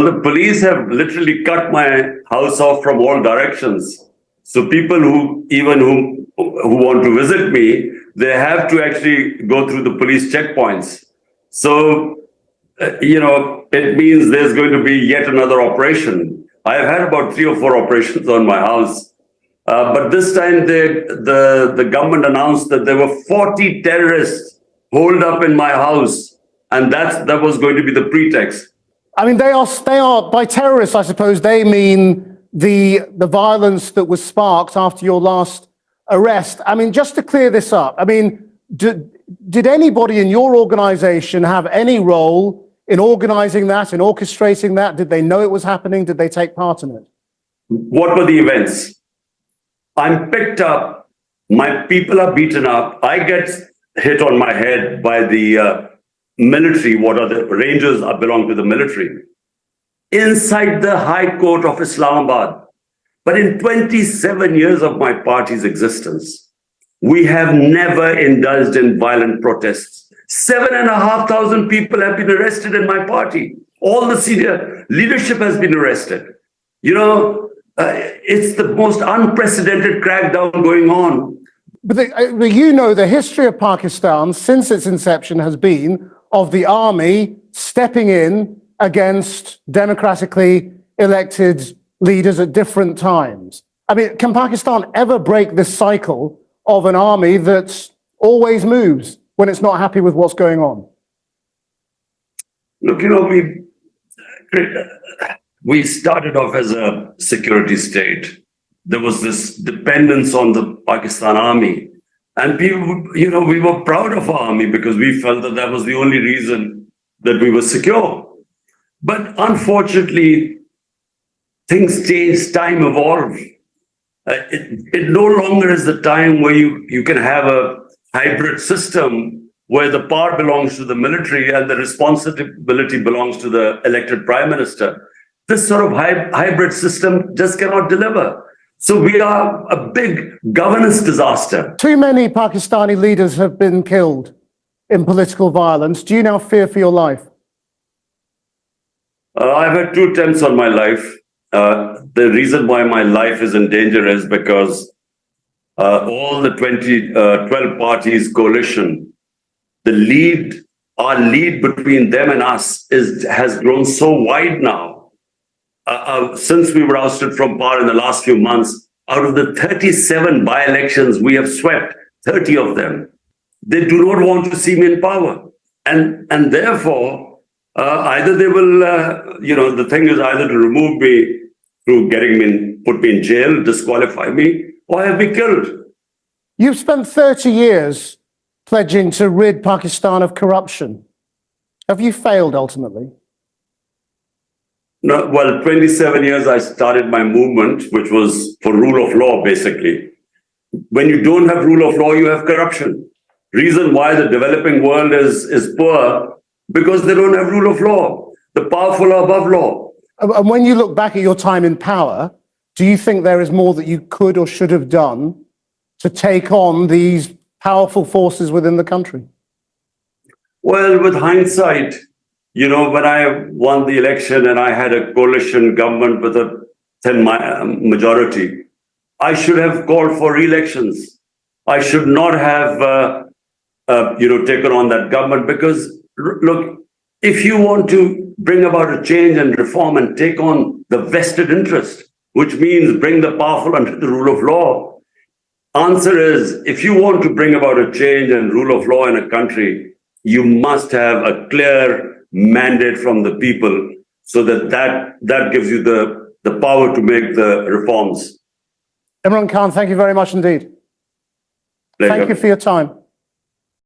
the police have literally cut my house off from all directions. So people who want to visit me, they have to actually go through the police checkpoints. So, it means there's going to be yet another operation. I've had about 3 or 4 operations on my house. But this time the government announced that there were 40 terrorists holed up in my house. And that was going to be the pretext. I mean, they are by terrorists, I suppose they mean the violence that was sparked after your last arrest. I mean, just to clear this up, I mean, did anybody in your organization have any role in organizing that, in orchestrating that? Did they know it was happening? Did they take part in it? What were the events? I'm picked up, my people are beaten up, I get hit on my head by the military, what are the Rangers belong to the military, inside the High Court of Islamabad. But in 27 years of my party's existence, we have never indulged in violent protests. 7,500 people have been arrested in my party. All the senior leadership has been arrested. It's the most unprecedented crackdown going on. But the history of Pakistan since its inception has been of the army stepping in against democratically elected leaders at different times. I mean, can Pakistan ever break this cycle of an army that always moves when it's not happy with what's going on? Look, we started off as a security state. There was this dependence on the Pakistan army. And people, we were proud of our army because we felt that was the only reason that we were secure. But unfortunately, things change, time evolves. It no longer is the time where you can have a hybrid system where the power belongs to the military and the responsibility belongs to the elected prime minister. This sort of hybrid system just cannot deliver. So we are a big governance disaster. Too many Pakistani leaders have been killed in political violence. Do you now fear for your life? I've had 2 attempts on my life. The reason why my life is in danger is because all the 12 parties coalition, our lead between them and us has grown so wide now. Since we were ousted from power in the last few months, out of the 37 by-elections, we have swept 30 of them. They do not want to see me in power. And therefore, either they will, the thing is either to remove me through put me in jail, disqualify me, or have me killed. You've spent 30 years pledging to rid Pakistan of corruption. Have you failed ultimately? No, well, 27 years I started my movement, which was for rule of law, basically. When you don't have rule of law, you have corruption. Reason why the developing world is poor, because they don't have rule of law. The powerful are above law. And when you look back at your time in power, do you think there is more that you could or should have done to take on these powerful forces within the country? Well, with hindsight, when I won the election and I had a coalition government with a thin majority, I should have called for re-elections. I should not have, taken on that government because, look, if you want to bring about a change and reform and take on the vested interest, which means bring the powerful under the rule of law, answer is, if you want to bring about a change and rule of law in a country, you must have a clear mandate from the people so that gives you the power to make the reforms. Imran Khan, thank you very much indeed. Pleasure. Thank you for your time.